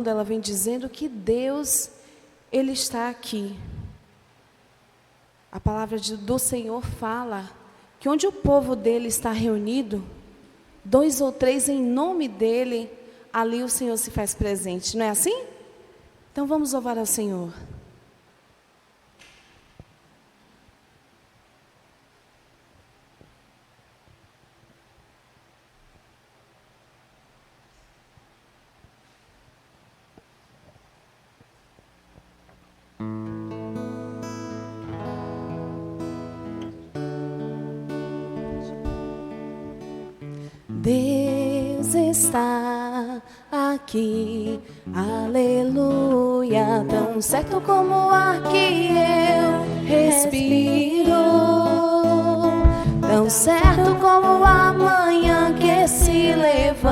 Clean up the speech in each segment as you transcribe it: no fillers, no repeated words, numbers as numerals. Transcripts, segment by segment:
ela vem dizendo que Deus, Ele está aqui. A palavra do Senhor fala que onde o povo dele está reunido, 2 ou 3 em nome dele, ali o Senhor se faz presente. Não é assim? Então vamos louvar ao Senhor. Deus está aqui, aleluia, tão certo como o ar que eu respiro, tão certo como a manhã que se levanta,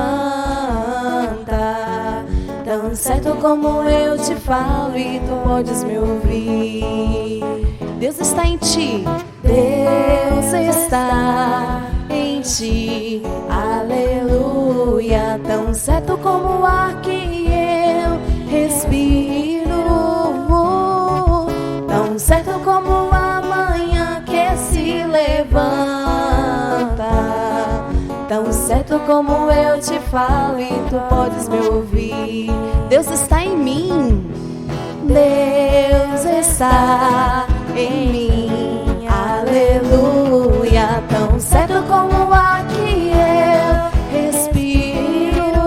tão certo como eu te falo e tu podes me ouvir. Deus está em ti, Deus está em ti, aleluia, tão certo como o ar que eu respiro, tão certo como a manhã que se levanta, tão certo como eu te falo e tu podes me ouvir. Deus está em mim, Deus está em mim, aleluia, tão certo como o ar que eu respiro,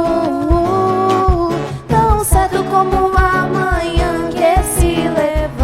tão certo como a manhã que se levanta,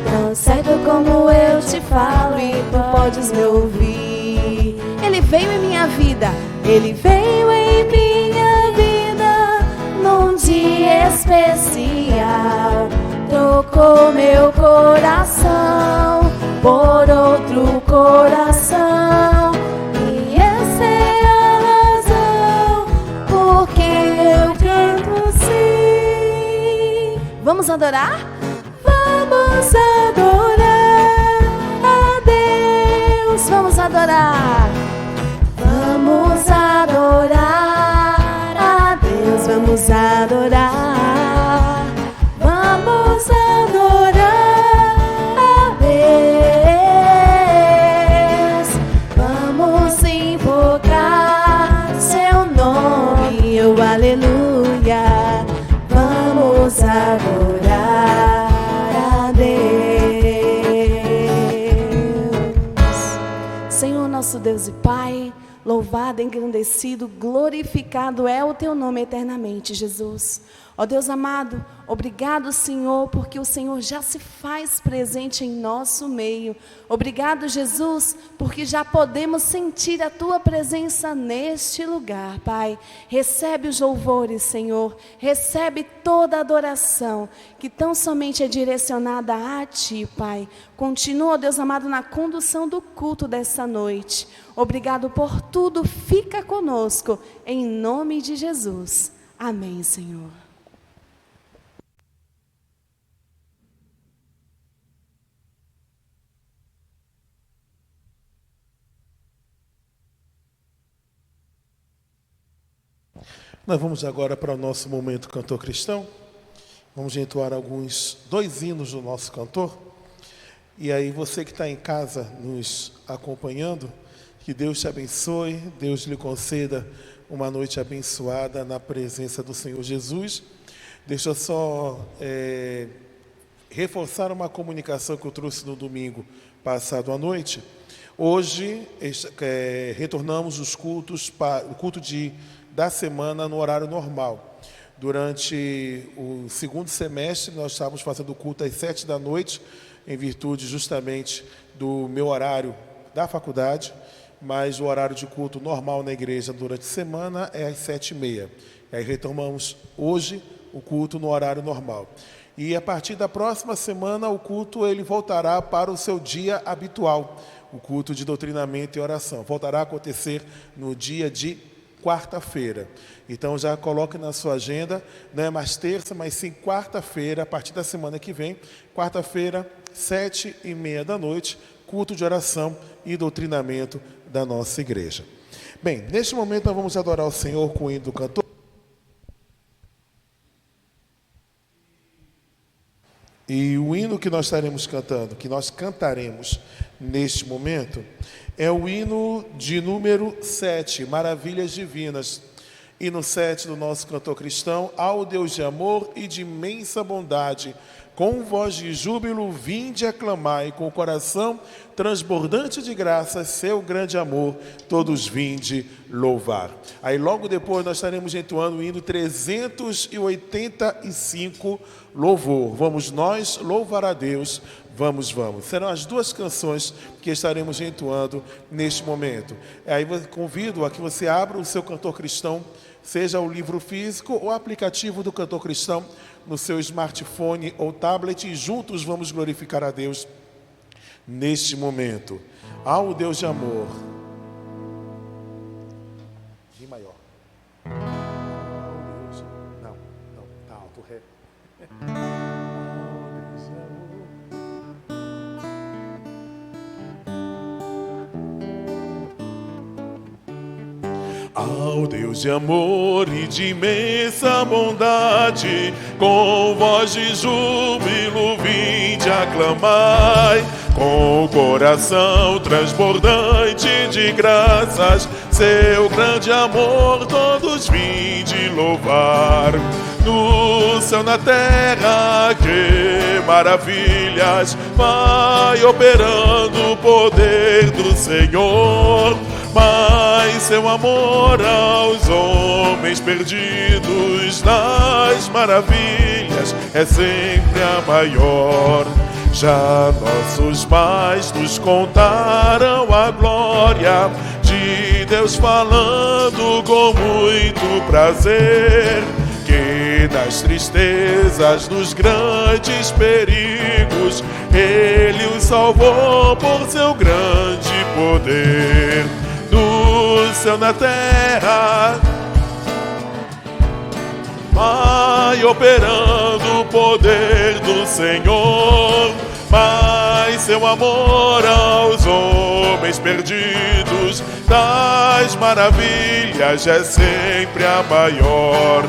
tão certo como eu te falo e tu podes me ouvir. Ele veio em minha vida, Ele veio em minha vida num dia especial, trocou meu coração por outro coração, e essa é a razão porque eu canto sim. Vamos adorar? Vamos adorar a Deus, vamos adorar. Vamos adorar a Deus, vamos adorar. Vamos adorar a Deus, vamos invocar seu nome, oh aleluia, vamos adorar a Deus. Senhor nosso Deus e Pai, louvado, engrandecido, glorificado é o teu nome eternamente, Jesus. Ó Deus amado, obrigado, Senhor, porque o Senhor já se faz presente em nosso meio. Obrigado, Jesus, porque já podemos sentir a tua presença neste lugar, Pai. Recebe os louvores, Senhor, recebe toda a adoração, que tão somente é direcionada a ti, Pai. Continua, ó Deus amado, na condução do culto dessa noite. Obrigado por tudo, fica conosco, em nome de Jesus. Amém, Senhor. Nós vamos agora para o nosso momento cantor cristão. Vamos entoar 2 hinos do nosso cantor. E aí você que está em casa nos acompanhando, que Deus te abençoe, Deus lhe conceda uma noite abençoada na presença do Senhor Jesus. Deixa eu só reforçar uma comunicação que eu trouxe no domingo passado à noite. Hoje retornamos os cultos, o culto da semana no horário normal. Durante o segundo semestre, nós estávamos fazendo o culto às 7 da noite, em virtude justamente do meu horário da faculdade, mas o horário de culto normal na igreja durante a semana é às 7h30. E aí retomamos hoje o culto no horário normal. E a partir da próxima semana, o culto ele voltará para o seu dia habitual, o culto de doutrinamento e oração. Voltará a acontecer no dia de quarta-feira. Então já coloque na sua agenda, não é mais terça, mas sim quarta-feira, a partir da semana que vem, quarta-feira, 7h30 da noite, culto de oração e doutrinamento da nossa igreja. Bem, neste momento nós vamos adorar o Senhor com o hino do cantor. E o hino que nós estaremos cantando, que nós cantaremos neste momento, é o hino de número 7, Maravilhas Divinas. Hino 7 do nosso cantor cristão: ao Deus de amor e de imensa bondade, com voz de júbilo vinde aclamai, com o coração transbordante de graças, seu grande amor, todos vinde louvar. Aí logo depois nós estaremos entoando o hino 385, Louvor. Vamos nós louvar a Deus, vamos, vamos. Serão as duas canções que estaremos entoando neste momento. Aí eu convido a que você abra o seu cantor cristão, seja o livro físico ou o aplicativo do cantor cristão, no seu smartphone ou tablet, e juntos vamos glorificar a Deus neste momento. Ao Deus de amor. Mi maior. Não, tá alto, ré. Ao Deus de amor e de imensa bondade, com voz de júbilo vinde aclamai, com o coração transbordante de graças, seu grande amor todos vinde louvar. No céu, na terra, que maravilhas vai operando o poder do Senhor. Mas seu amor aos homens perdidos nas maravilhas é sempre a maior. Já nossos pais nos contaram a glória de Deus, falando com muito prazer, que das tristezas, dos grandes perigos, Ele os salvou por seu grande poder. No céu, na terra, vai operando o poder do Senhor, mas seu amor aos homens perdidos das maravilhas é sempre a maior.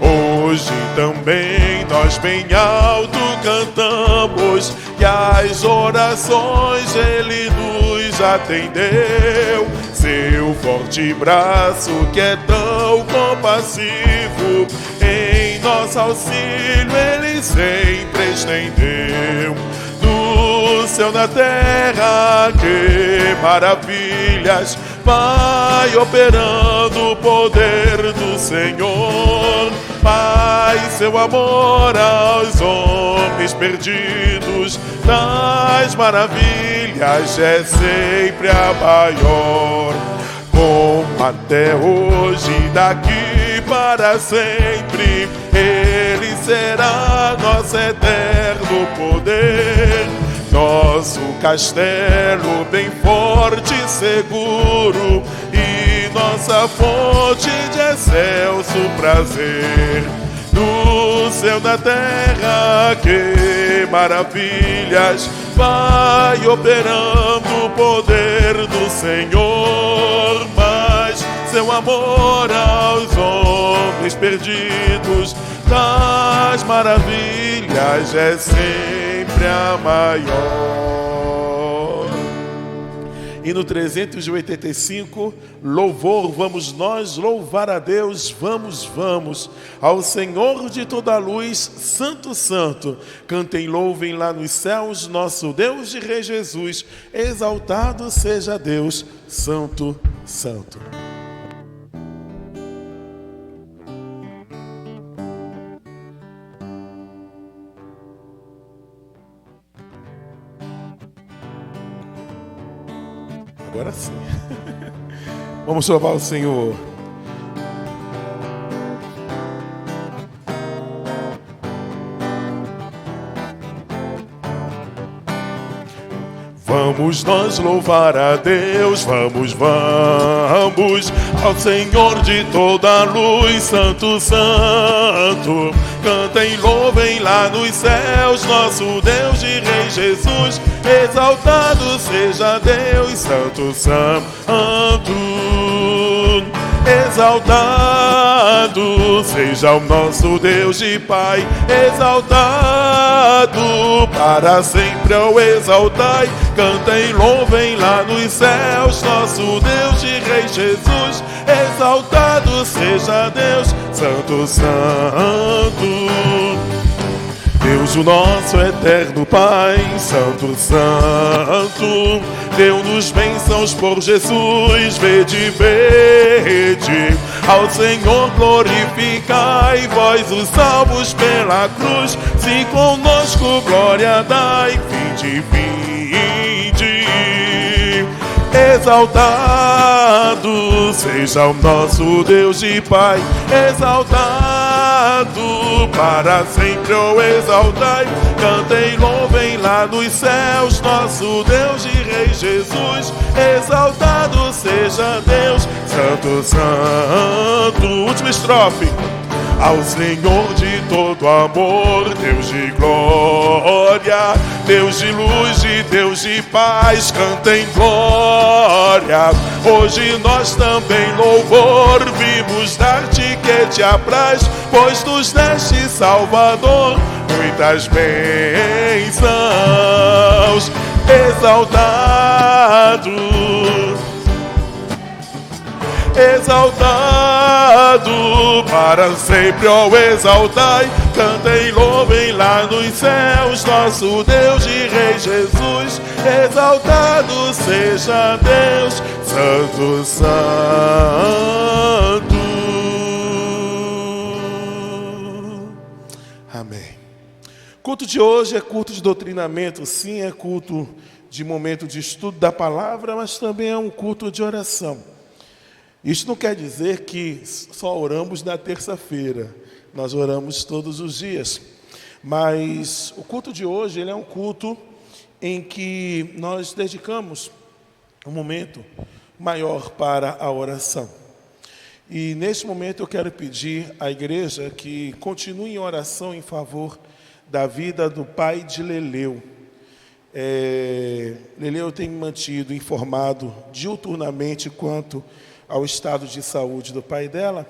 Hoje também nós bem alto cantamos, e as orações Ele nos atendeu. Seu forte braço que é tão compassivo, em nosso auxílio Ele sempre estendeu. No céu, na terra, que maravilhas vai operando o poder do Senhor. Pai, seu amor aos homens perdidos das maravilhas é sempre a maior. Como até hoje, daqui para sempre, Ele será nosso eterno poder, nosso castelo bem forte e seguro, e nossa fonte de excelso prazer. No céu, na terra, que maravilhas vai operando o poder do Senhor, mas seu amor aos homens perdidos das maravilhas é sempre a maior. E no 385, louvor, vamos nós louvar a Deus, vamos, vamos, ao Senhor de toda a luz, santo, santo. Cantem, louvem lá nos céus, nosso Deus e Rei Jesus, exaltado seja Deus, santo, santo. Agora sim. Vamos louvar o Senhor. Vamos nós louvar a Deus, vamos, vamos, ao Senhor de toda a luz, santo, santo. Cantem, louvem lá nos céus, nosso Deus e Rei Jesus, exaltado seja Deus, santo, santo. exaltado seja o nosso Deus e Pai, exaltado para sempre o exaltai. Cantem, louvem lá nos céus nosso Deus e Rei Jesus, exaltado seja Deus, Santo, Santo. Deus, o nosso eterno Pai, Santo, Santo, deu-nos bênçãos por Jesus, vede, vede, ao Senhor glorificai, vós os salvos pela cruz, se conosco glória dai, vinde, vinde. Exaltado seja o nosso Deus e Pai, exaltado para sempre o exaltai. Cantem, louvem lá nos céus nosso Deus e Rei Jesus, exaltado seja Deus, Santo, Santo. Última estrofe. Ao Senhor de todo amor, Deus de glória, Deus de luz e Deus de paz, cantem glória. Hoje nós também louvor vimos dar-te que te apraz, pois nos deste Salvador muitas bênçãos. Exaltado, exaltado para sempre, ó exaltai. Cantem, louvem lá nos céus nosso Deus e Rei Jesus, exaltado seja Deus, Santo, Santo. Amém. Culto de hoje é culto de doutrinamento, sim, é culto de momento de estudo da palavra, mas também é um culto de oração. Isso não quer dizer que só oramos na terça-feira, nós oramos todos os dias. Mas o culto de hoje ele é um culto em que nós dedicamos um momento maior para a oração. E nesse momento eu quero pedir à igreja que continue em oração em favor da vida do pai de Leleu. Leleu tem me mantido informado diuturnamente quanto ao estado de saúde do pai dela,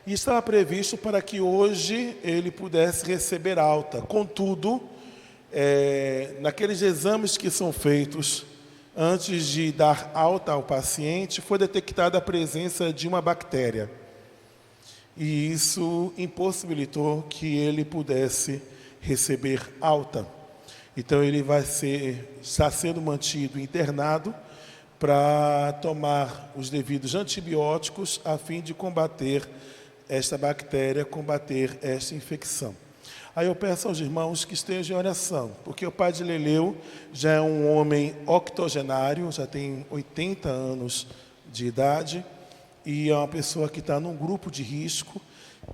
e estava previsto para que hoje ele pudesse receber alta. Contudo, naqueles exames que são feitos antes de dar alta ao paciente, foi detectada a presença de uma bactéria. E isso impossibilitou que ele pudesse receber alta. Então ele está sendo mantido internado para tomar os devidos antibióticos a fim de combater esta bactéria, combater esta infecção. Aí eu peço aos irmãos que estejam em oração, porque o pai de Leleu já é um homem octogenário, já tem 80 anos de idade, e é uma pessoa que está num grupo de risco,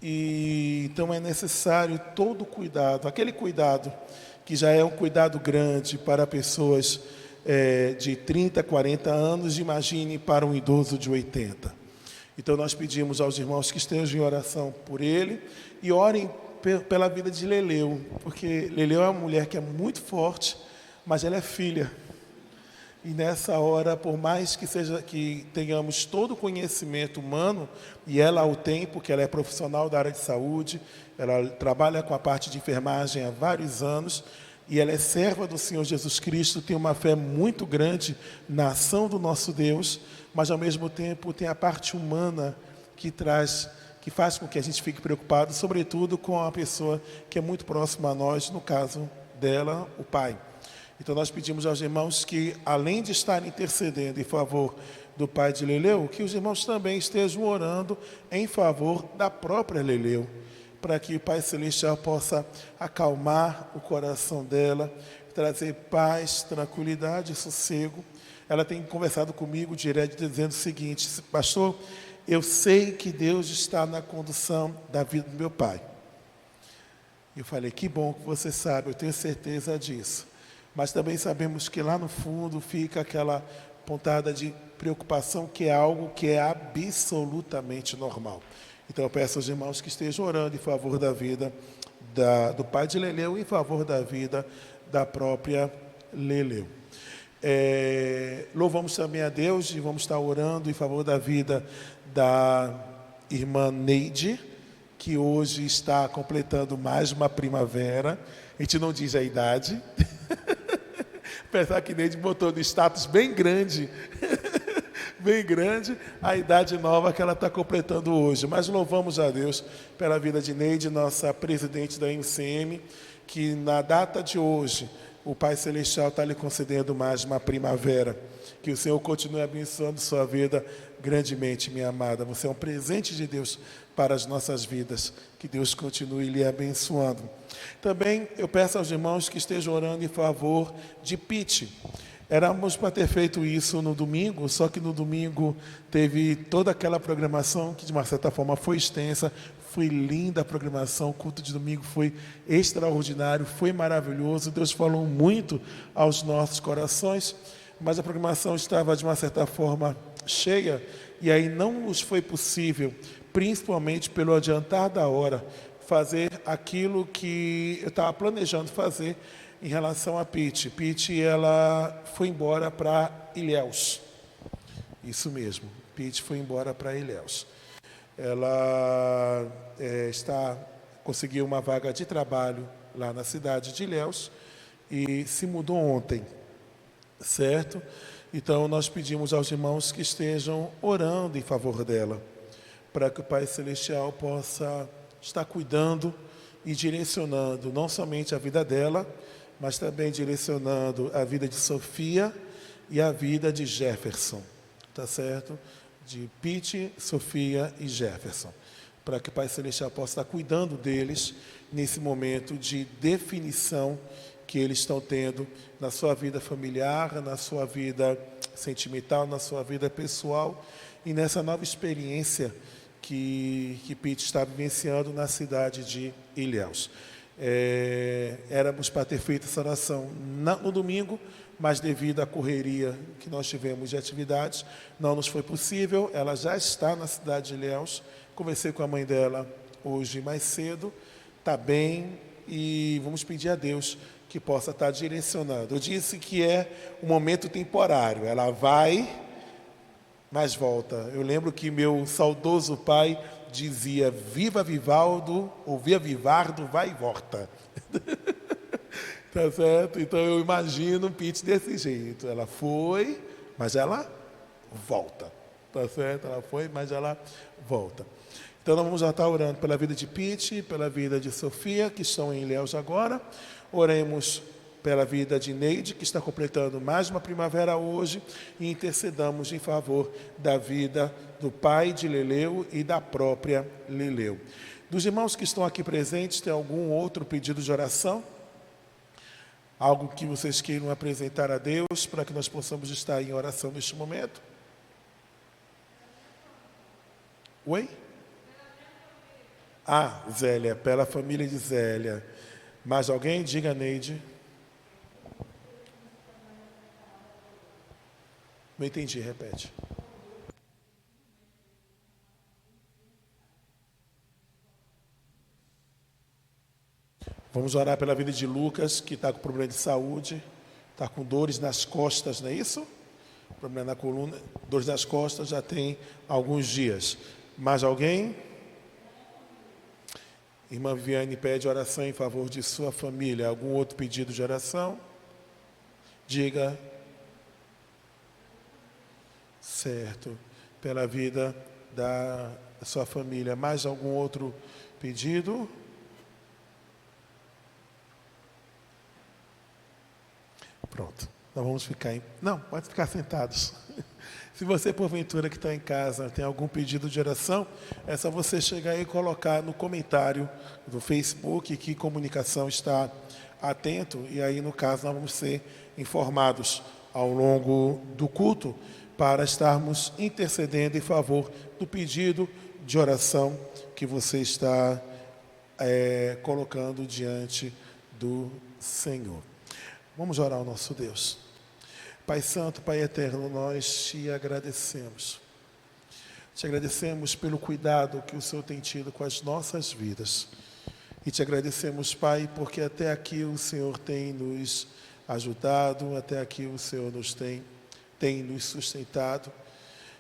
e então é necessário todo o cuidado, aquele cuidado que já é um cuidado grande para pessoas de 30, 40 anos, imagine para um idoso de 80. Então nós pedimos aos irmãos que estejam em oração por ele e orem pela vida de Leleu, porque Leleu é uma mulher que é muito forte, mas ela é filha. E nessa hora, por mais que tenhamos todo o conhecimento humano, e ela o tem, porque ela é profissional da área de saúde, ela trabalha com a parte de enfermagem há vários anos, e ela é serva do Senhor Jesus Cristo, tem uma fé muito grande na ação do nosso Deus, mas ao mesmo tempo tem a parte humana que faz com que a gente fique preocupado, sobretudo com a pessoa que é muito próxima a nós, no caso dela, o pai. Então nós pedimos aos irmãos que, além de estarem intercedendo em favor do pai de Leleu, que os irmãos também estejam orando em favor da própria Leleu, para que o Pai Celestial possa acalmar o coração dela, trazer paz, tranquilidade e sossego. Ela tem conversado comigo direto, dizendo o seguinte: pastor, eu sei que Deus está na condução da vida do meu pai. Eu falei, que bom que você sabe, eu tenho certeza disso. Mas também sabemos que lá no fundo fica aquela pontada de preocupação, que é algo que é absolutamente normal. Então eu peço aos irmãos que estejam orando em favor da vida do pai de Leleu e em favor da vida da própria Leleu. Louvamos também a Deus e vamos estar orando em favor da vida da irmã Neide, que hoje está completando mais uma primavera. A gente não diz a idade, apesar que Neide botou no status bem grande, bem grande, a idade nova que ela está completando hoje. Mas louvamos a Deus pela vida de Neide, nossa presidente da MCM, que na data de hoje, o Pai Celestial está lhe concedendo mais uma primavera. Que o Senhor continue abençoando sua vida grandemente, minha amada. Você é um presente de Deus para as nossas vidas. Que Deus continue lhe abençoando. Também eu peço aos irmãos que estejam orando em favor de Pete. Éramos para ter feito isso no domingo, só que no domingo teve toda aquela programação que de uma certa forma foi extensa. Foi linda a programação, o culto de domingo foi extraordinário, foi maravilhoso. Deus falou muito aos nossos corações, mas a programação estava de uma certa forma cheia e aí não nos foi possível, principalmente pelo adiantar da hora, fazer aquilo que eu estava planejando fazer em relação a Pete. Pete, ela foi embora para Ilhéus. Isso mesmo, Pete foi embora para Ilhéus. Ela conseguiu uma vaga de trabalho lá na cidade de Ilhéus e se mudou ontem, certo? Então, nós pedimos aos irmãos que estejam orando em favor dela, para que o Pai Celestial possa estar cuidando e direcionando não somente a vida dela, mas também direcionando a vida de Sofia e a vida de Jefferson, tá certo? De Pete, Sofia e Jefferson, para que o Pai Celestial possa estar cuidando deles nesse momento de definição que eles estão tendo na sua vida familiar, na sua vida sentimental, na sua vida pessoal e nessa nova experiência que Pete está vivenciando na cidade de Ilhéus. Éramos para ter feito essa oração no domingo, mas devido à correria que nós tivemos de atividades, não nos foi possível. Ela já está na cidade de Ilhéus. Conversei com a mãe dela hoje mais cedo, está bem, e vamos pedir a Deus que possa estar direcionando. Eu disse que é um momento temporário, ela vai, mas volta. Eu lembro que meu saudoso pai dizia: viva Vivaldo, ou via Vivardo, vai e volta. Tá certo? Então eu imagino Pete desse jeito. Ela foi, mas ela volta. Tá certo? Ela foi, mas ela volta. Então nós vamos já estar orando pela vida de Pete, pela vida de Sofia, que estão em Ilhéus agora. Oremos pela vida de Neide, que está completando mais uma primavera hoje, e intercedamos em favor da vida do pai de Leleu e da própria Leleu. Dos irmãos que estão aqui presentes, tem algum outro pedido de oração? Algo que vocês queiram apresentar a Deus para que nós possamos estar em oração neste momento? Oi? Zélia, pela família de Zélia. Mais alguém? Diga, Neide. Não entendi, repete. Vamos orar pela vida de Lucas, que está com problema de saúde, está com dores nas costas, não é isso? Problema na coluna, dores nas costas já tem alguns dias. Mais alguém? Irmã Viviane pede oração em favor de sua família. Algum outro pedido de oração? Diga. Certo. Pela vida da sua família. Mais algum outro pedido? Pronto. Nós vamos ficar Não, pode ficar sentados. Se você, porventura, que está em casa, tem algum pedido de oração, é só você chegar aí e colocar no comentário do Facebook que Comunicação está atento, e aí, no caso, nós vamos ser informados ao longo do culto para estarmos intercedendo em favor do pedido de oração que você está colocando diante do Senhor. Vamos orar ao nosso Deus. Pai Santo, Pai Eterno, nós te agradecemos. Te agradecemos pelo cuidado que o Senhor tem tido com as nossas vidas. E te agradecemos, Pai, porque até aqui o Senhor tem nos ajudado, até aqui o Senhor tem nos sustentado.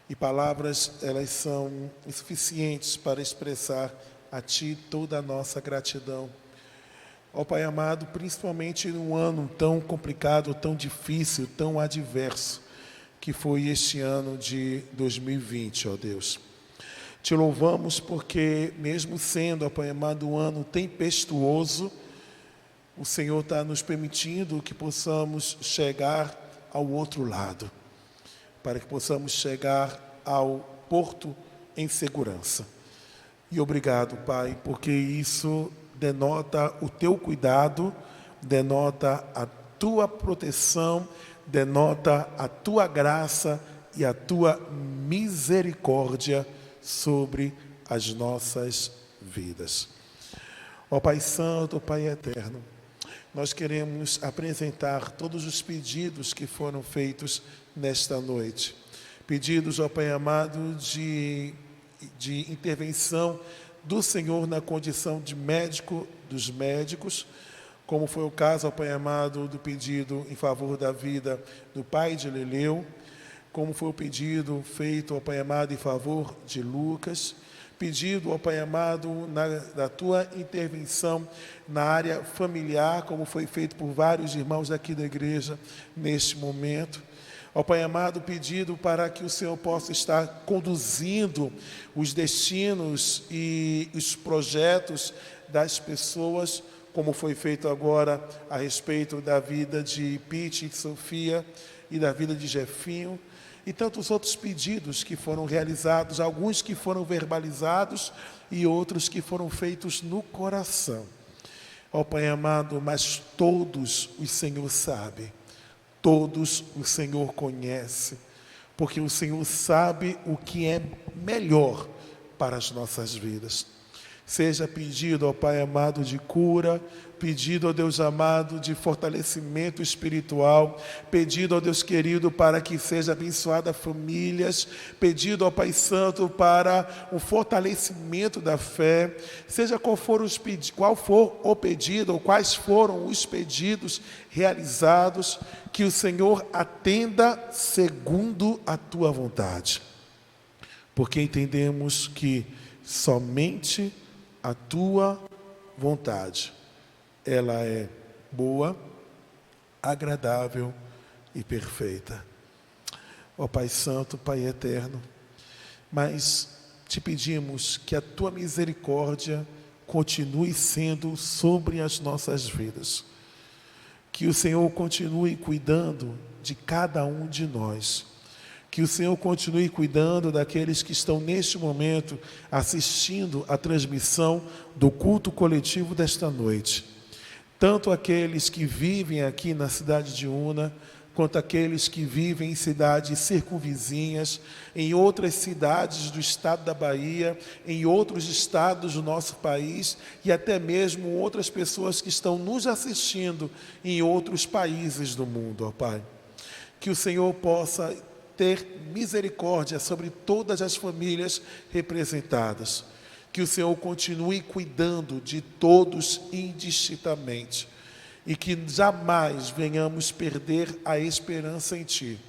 E palavras, elas são insuficientes para expressar a Ti toda a nossa gratidão. Ó Pai amado, principalmente num ano tão complicado, tão difícil, tão adverso, que foi este ano de 2020, ó Deus. Te louvamos porque, mesmo sendo, ó Pai amado, um ano tempestuoso, o Senhor está nos permitindo que possamos chegar ao outro lado, para que possamos chegar ao porto em segurança. E obrigado, Pai, porque isso denota o Teu cuidado, denota a Tua proteção, denota a Tua graça e a Tua misericórdia sobre as nossas vidas. Ó Pai Santo, Pai Eterno, nós queremos apresentar todos os pedidos que foram feitos nesta noite. Pedidos, ó Pai amado, de intervenção do Senhor na condição de médico dos médicos, como foi o caso, ó Pai amado, do pedido em favor da vida do pai de Leleu, como foi o pedido feito, ó Pai amado, em favor de Lucas, pedido, ó Pai amado, da Tua intervenção na área familiar, como foi feito por vários irmãos aqui da igreja neste momento. Ó Pai amado, pedido para que o Senhor possa estar conduzindo os destinos e os projetos das pessoas, como foi feito agora a respeito da vida de Pete e Sofia e da vida de Jefinho, e tantos outros pedidos que foram realizados, alguns que foram verbalizados e outros que foram feitos no coração. Ó Pai amado, mas todos o Senhor sabe, todos o Senhor conhece, porque o Senhor sabe o que é melhor para as nossas vidas. Seja pedido, ó Pai amado, de cura, pedido, ó Deus amado, de fortalecimento espiritual, pedido, ó Deus querido, para que seja abençoada famílias, pedido, ó Pai Santo, para o fortalecimento da fé, seja qual for o pedido, ou quais foram os pedidos realizados, que o Senhor atenda segundo a Tua vontade, porque entendemos que somente a Tua vontade, ela é boa, agradável e perfeita. Ó Pai Santo, Pai Eterno, mas te pedimos que a Tua misericórdia continue sendo sobre as nossas vidas, que o Senhor continue cuidando de cada um de nós, que o Senhor continue cuidando daqueles que estão neste momento assistindo a transmissão do culto coletivo desta noite. Tanto aqueles que vivem aqui na cidade de Una, quanto aqueles que vivem em cidades circunvizinhas, em outras cidades do estado da Bahia, em outros estados do nosso país e até mesmo outras pessoas que estão nos assistindo em outros países do mundo, ó Pai. Que o Senhor possa ter misericórdia sobre todas as famílias representadas. Que o Senhor continue cuidando de todos indistintamente. E que jamais venhamos perder a esperança em Ti.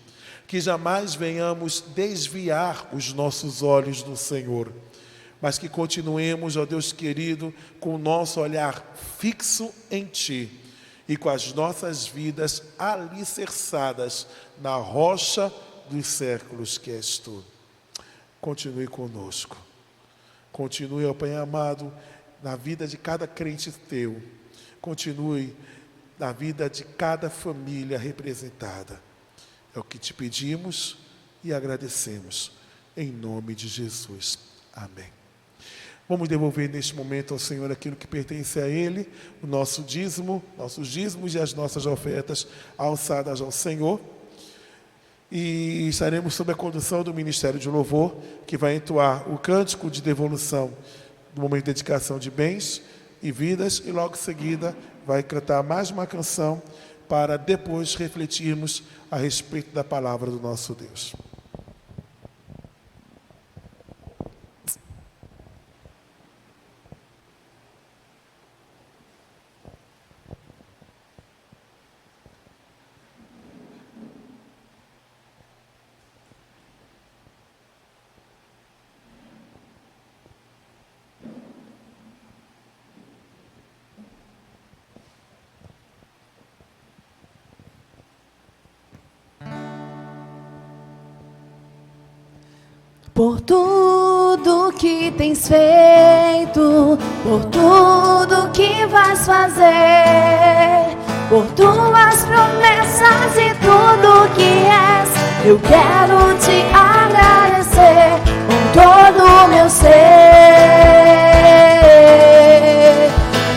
Que jamais venhamos desviar os nossos olhos do Senhor. Mas que continuemos, ó Deus querido, com o nosso olhar fixo em Ti. E com as nossas vidas alicerçadas na rocha dos séculos que és Tu. Continue conosco. Continue, ó Pai amado, na vida de cada crente Teu. Continue na vida de cada família representada. É o que te pedimos e agradecemos. Em nome de Jesus. Amém. Vamos devolver neste momento ao Senhor aquilo que pertence a Ele, o nosso dízimo, nossos dízimos e as nossas ofertas alçadas ao Senhor. E estaremos sob a condução do Ministério de Louvor, que vai entoar o cântico de devolução do momento de dedicação de bens e vidas, e logo em seguida vai cantar mais uma canção para depois refletirmos a respeito da palavra do nosso Deus. por tudo que tens feito, por tudo que vais fazer, por tuas promessas e tudo que és. Eu quero te agradecer com todo o meu ser,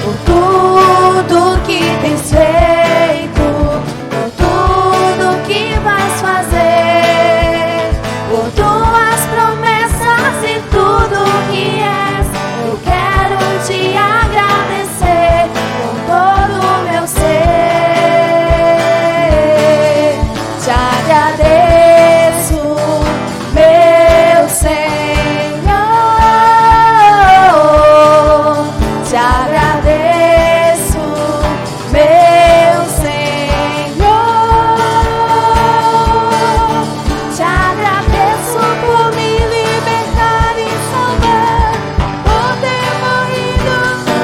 por tudo que tens feito, por tudo que vais fazer, por tuas promessas e tudo que és. Eu quero te agradecer com todo o meu ser. Te agradeço, meu Senhor. Te agradeço, meu Senhor. Te agradeço por me libertar e salvar, por ter morrido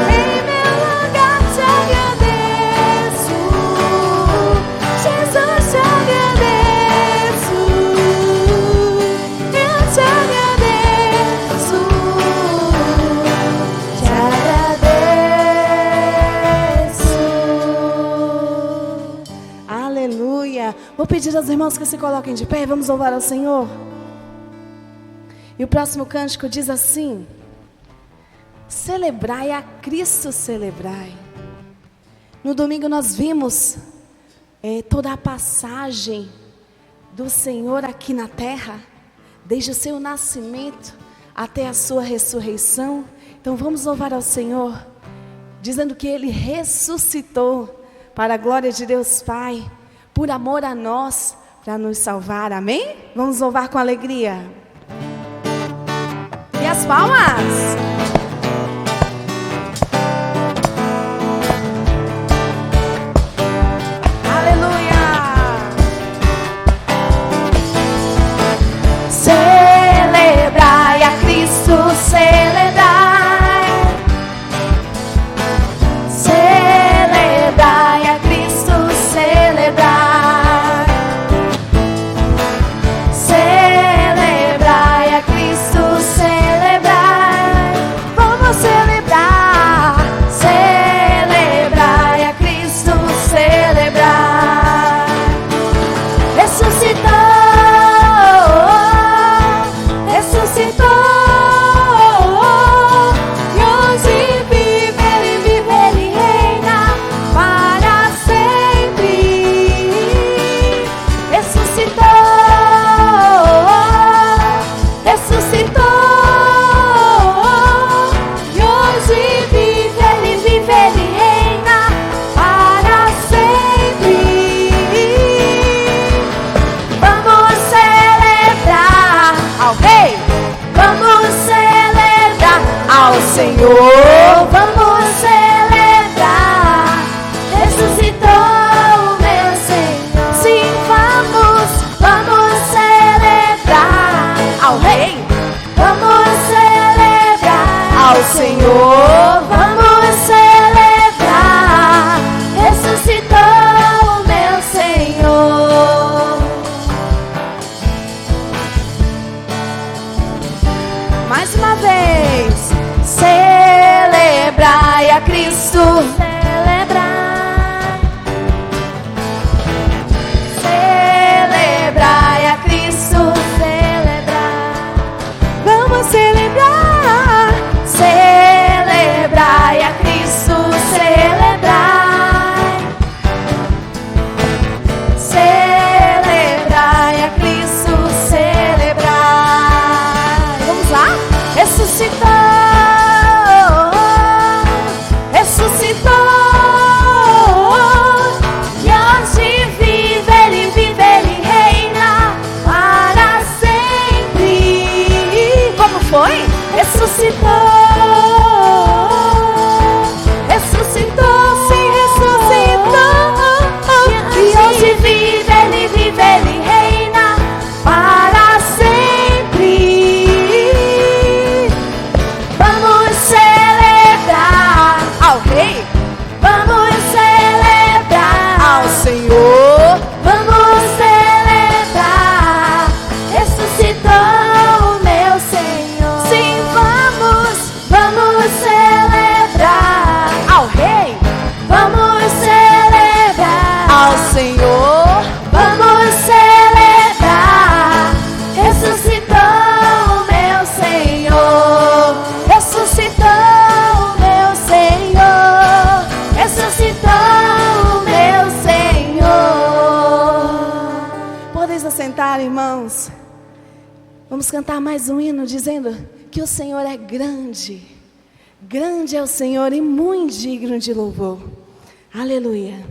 em meu lugar. Te agradeço, Jesus, te agradeço. Eu te agradeço, te agradeço. Aleluia. Vou pedir aos irmãos que se coloquem de pé. Vamos louvar ao Senhor. E o próximo cântico diz assim: celebrai a Cristo, celebrai. No domingo nós vimos toda a passagem do Senhor aqui na terra, desde o seu nascimento até a sua ressurreição. Então vamos louvar ao Senhor, dizendo que Ele ressuscitou para a glória de Deus Pai, por amor a nós, para nos salvar. Amém? Vamos louvar com alegria. E as palmas. Celebrai a Cristo, celebrai. Celebrai a Cristo, celebrai. Celebrai a Cristo, celebrai. Vamos celebrar. Celebrai a Cristo, celebrai. Ressuscitou. E hoje vive, Ele reina para sempre. Ressuscitou, e hoje vive, Ele reina para sempre. Vamos celebrar ao Rei. Vamos celebrar ao Senhor, vamos celebrar. Ressuscitou o meu Senhor. Sim, vamos celebrar ao Rei. Vamos celebrar ao Senhor, vamos celebrar. Ressuscitou o meu Senhor. Mais uma vez, celebrai Vamos cantar mais um hino dizendo que o Senhor é grande. Grande é o Senhor e muito digno de louvor. Aleluia.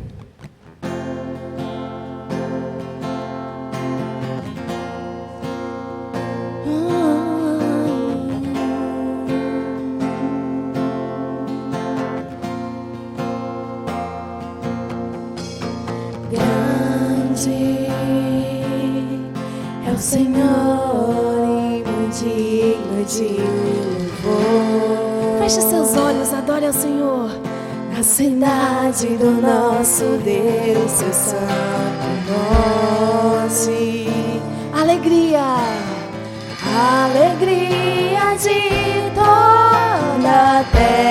O Senhor e muito digno de louvor. Feche seus olhos, adore ao Senhor. Na cidade do nosso Deus, seu santo nome. Alegria, alegria de toda a terra.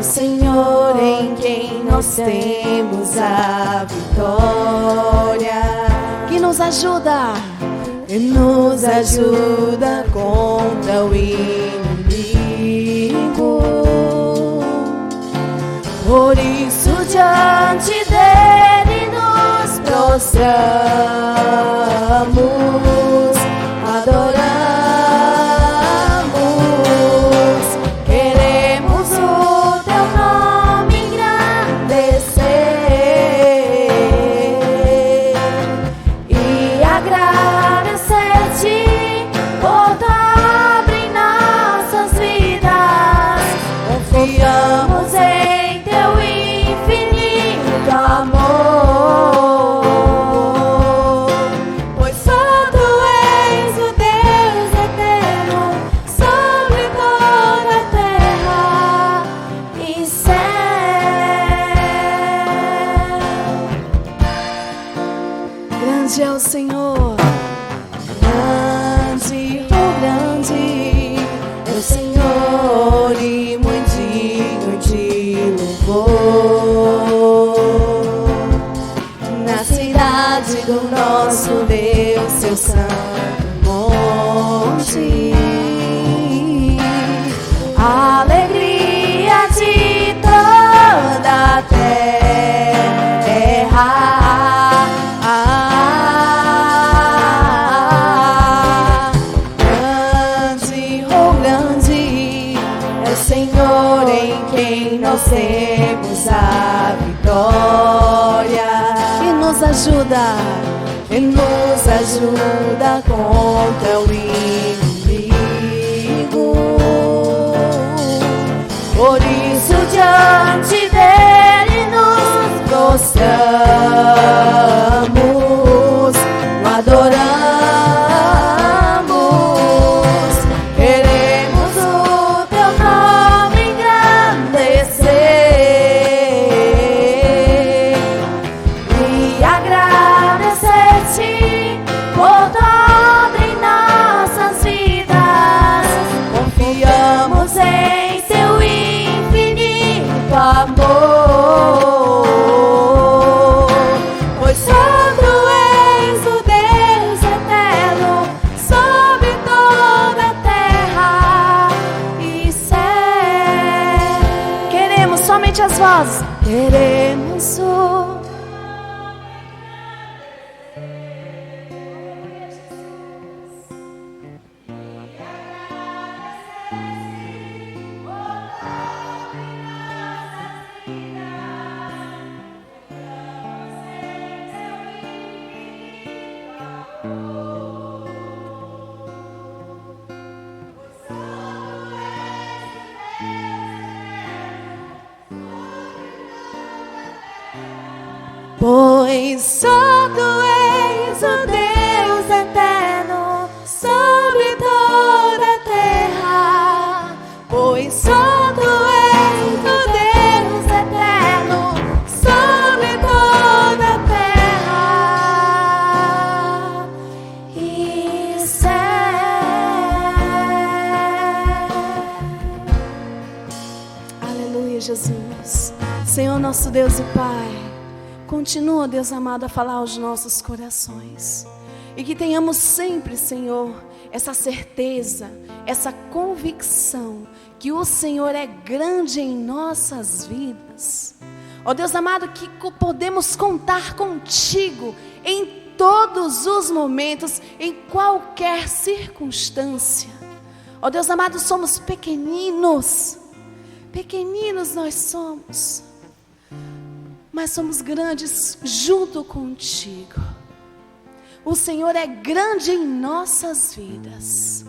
Senhor em quem nós temos a vitória, que nos ajuda contra o inimigo. Por isso diante dele nos prostramos, adoramos. Confiamos em teu infinito amor, pois só tu és o Deus eterno sobre toda a terra e céu. Grande é o Senhor, grande, oh grande é o Senhor e muito digno de louvor. Na cidade do nosso Deus, seu santo monte, a alegria de toda a terra. Senhor em quem nós temos a vitória, que nos ajuda contra o inimigo. Por isso diante dele nos prostramos, o adoramos. Confiamos em teu infinito amor, pois só tu és o Deus eterno sobre toda a terra e céu. Queremos somente as vozes. Queremos o pois só tu és o Deus eterno sobre toda a terra, pois só tu és o Deus eterno sobre toda a terra e céu. Aleluia, Jesus. Senhor nosso Deus e Pai, continua, Deus amado, a falar aos nossos corações. E que tenhamos sempre, Senhor, essa certeza, essa convicção que o Senhor é grande em nossas vidas. Ó Deus amado, que podemos contar contigo em todos os momentos, em qualquer circunstância. Ó Deus amado, somos pequeninos. Pequeninos nós somos, mas somos grandes junto contigo. O Senhor é grande em nossas vidas.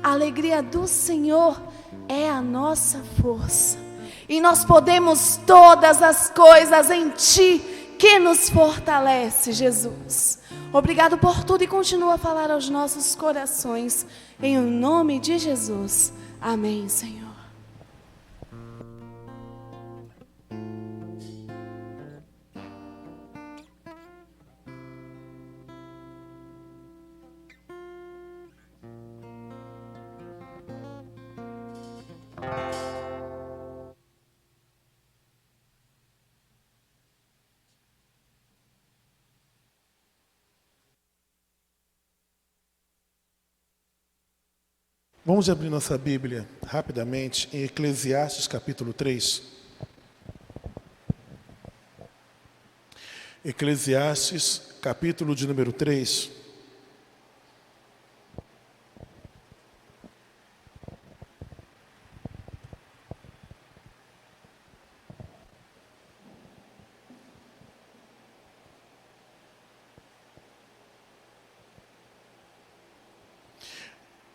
A alegria do Senhor é a nossa força. E nós podemos todas as coisas em Ti que nos fortalece, Jesus. Obrigado por tudo e continua a falar aos nossos corações. Em nome de Jesus. Amém, Senhor. Vamos abrir nossa Bíblia rapidamente em Eclesiastes capítulo 3. Eclesiastes capítulo de número 3.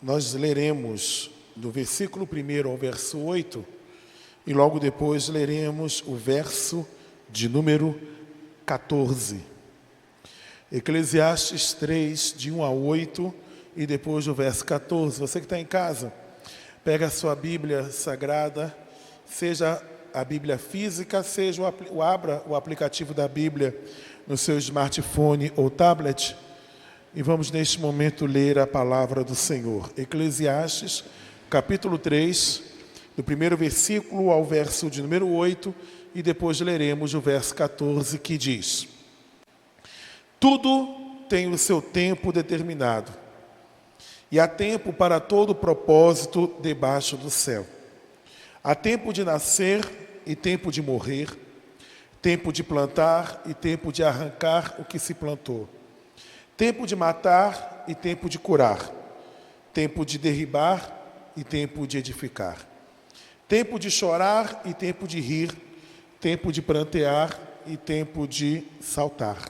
Nós leremos do versículo 1 ao verso 8 e logo depois leremos o verso de número 14. Eclesiastes 3, de 1 a 8 e depois o verso 14. Você que está em casa, pega a sua Bíblia Sagrada, seja a Bíblia física, seja abra o aplicativo da Bíblia no seu smartphone ou tablet. E vamos neste momento ler a palavra do Senhor. Eclesiastes, capítulo 3, do primeiro versículo ao verso de número 8, e depois leremos o verso 14, que diz: Tudo tem o seu tempo determinado, e há tempo para todo propósito debaixo do céu. Há tempo de nascer e tempo de morrer, tempo de plantar e tempo de arrancar o que se plantou. Tempo de matar e tempo de curar, tempo de derribar e tempo de edificar, tempo de chorar e tempo de rir, tempo de prantear e tempo de saltar,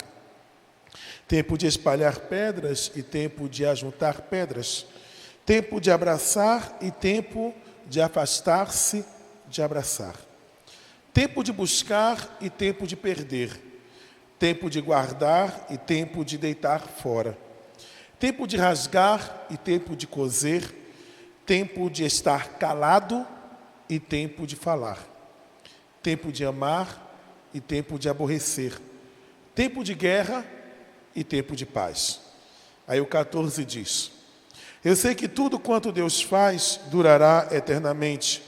tempo de espalhar pedras e tempo de ajuntar pedras, tempo de abraçar e tempo de afastar-se de abraçar, tempo de buscar e tempo de perder, tempo de guardar e tempo de deitar fora, tempo de rasgar e tempo de coser, tempo de estar calado e tempo de falar, tempo de amar e tempo de aborrecer, tempo de guerra e tempo de paz. Aí o 14 diz: Eu sei que tudo quanto Deus faz durará eternamente,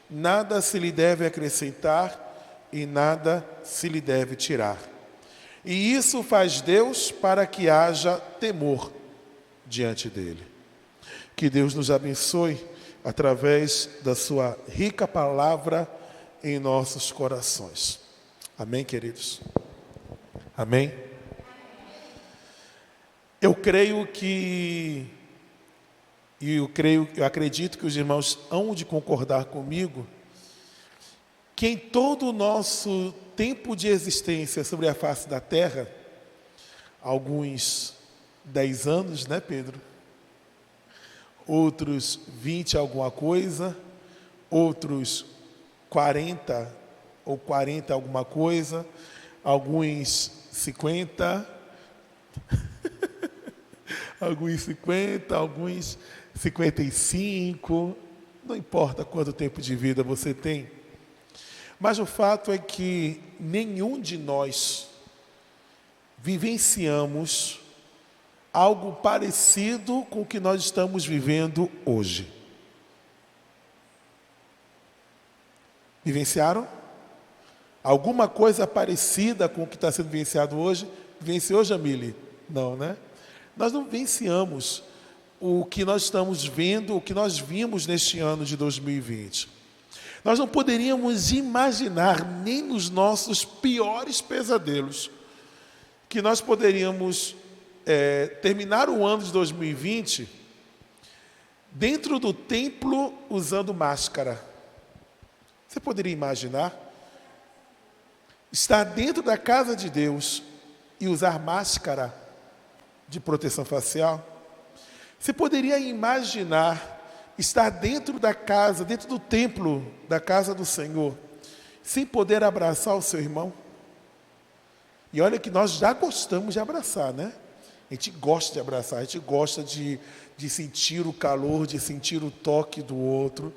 nada se lhe deve acrescentar e nada se lhe deve tirar. E isso faz Deus para que haja temor diante dele. Que Deus nos abençoe através da sua rica palavra em nossos corações. Amém, queridos? Amém? Eu acredito que os irmãos hão de concordar comigo que em todo o nosso tempo de existência sobre a face da terra, alguns 10 anos, né, Pedro? Outros 20 alguma coisa, outros 40 ou 40 alguma coisa, alguns 50, alguns 50, alguns 55, não importa quanto tempo de vida você tem. Mas o fato é que nenhum de nós vivenciamos algo parecido com o que nós estamos vivendo hoje. Vivenciaram? Alguma coisa parecida com o que está sendo vivenciado hoje? Vivenciou, Jamile? Não, né? nós não vivenciamos o que nós estamos vendo, o que nós vimos neste ano de 2020. Nós não poderíamos imaginar, nem nos nossos piores pesadelos, que nós poderíamos terminar o ano de 2020 dentro do templo usando máscara. Você poderia imaginar? Estar dentro da casa de Deus e usar máscara de proteção facial? Você poderia imaginar estar dentro da casa, dentro do templo da casa do Senhor, sem poder abraçar o seu irmão? E olha que nós já gostamos de abraçar, né? A gente gosta de abraçar, a gente gosta de sentir o calor, de sentir o toque do outro.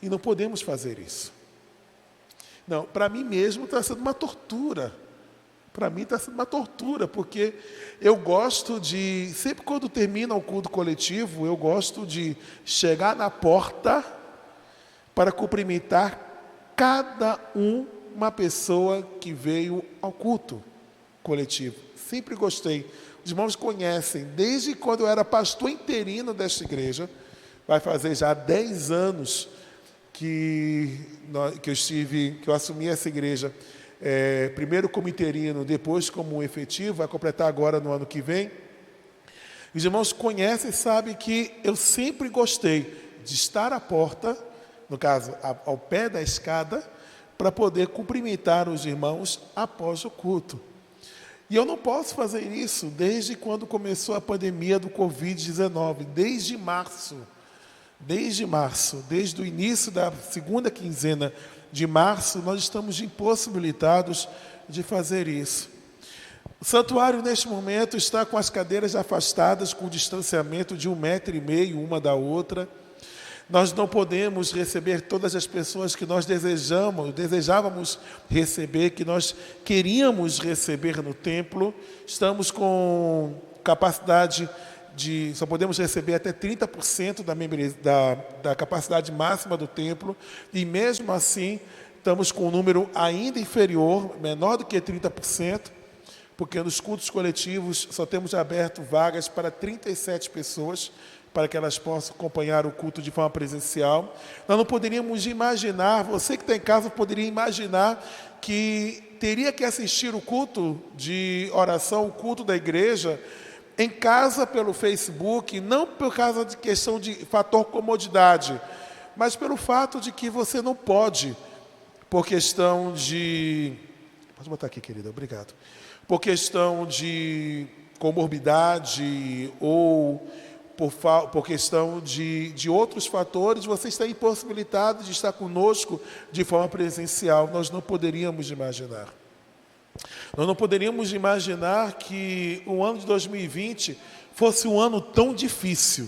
E não podemos fazer isso. Não, para mim mesmo está sendo uma tortura. Para mim está sendo uma tortura, porque eu gosto de, sempre quando termina o culto coletivo, eu gosto de chegar na porta para cumprimentar cada uma pessoa que veio ao culto coletivo. Sempre gostei. Os irmãos conhecem, desde quando eu era pastor interino desta igreja, vai fazer já 10 anos que eu assumi essa igreja, primeiro como interino, depois como efetivo, vai completar agora no ano que vem. Os irmãos conhecem e sabem que eu sempre gostei de estar à porta, no caso, ao pé da escada, para poder cumprimentar os irmãos após o culto. E eu não posso fazer isso desde quando começou a pandemia do Covid-19, desde março, desde o início da segunda quinzena de março, nós estamos impossibilitados de fazer isso. O santuário, neste momento, está com as cadeiras afastadas, com distanciamento de 1,5 metro uma da outra. Nós não podemos receber todas as pessoas que nós desejávamos receber, que nós queríamos receber no templo. Estamos com capacidade só podemos receber até 30% da capacidade máxima do templo, e mesmo assim estamos com um número ainda inferior, menor do que 30%, porque nos cultos coletivos só temos aberto vagas para 37 pessoas, para que elas possam acompanhar o culto de forma presencial. Nós não poderíamos imaginar, você que está em casa poderia imaginar que teria que assistir o culto de oração, o culto da igreja, em casa pelo Facebook, não por causa de questão de fator comodidade, mas pelo fato de que você não pode, por questão de... Pode botar aqui, querida, obrigado. Por questão de comorbidade ou por questão de outros fatores, você está impossibilitado de estar conosco de forma presencial. Nós não poderíamos imaginar. Nós não poderíamos imaginar que o ano de 2020 fosse um ano tão difícil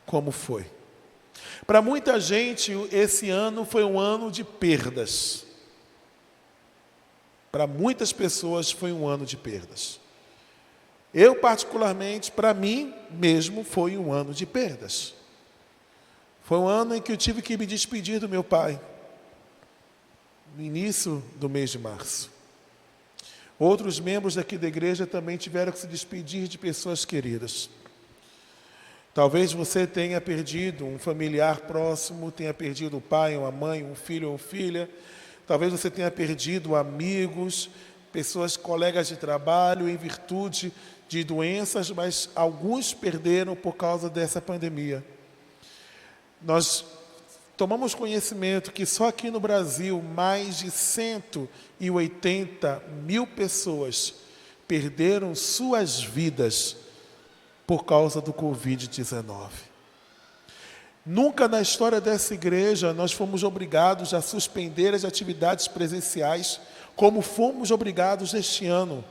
como foi. Para muita gente, esse ano foi um ano de perdas. Para muitas pessoas foi um ano de perdas. Eu, particularmente, para mim mesmo, foi um ano de perdas. Foi um ano em que eu tive que me despedir do meu pai, no início do mês de março. Outros membros daqui da igreja também tiveram que se despedir de pessoas queridas. Talvez você tenha perdido um familiar próximo, tenha perdido o pai, uma mãe, um filho ou filha. Talvez você tenha perdido amigos, pessoas, colegas de trabalho, em virtude de doenças, mas alguns perderam por causa dessa pandemia. Nós tomamos conhecimento que só aqui no Brasil, mais de 180 mil pessoas perderam suas vidas por causa do Covid-19. Nunca na história dessa igreja nós fomos obrigados a suspender as atividades presenciais, como fomos obrigados este ano.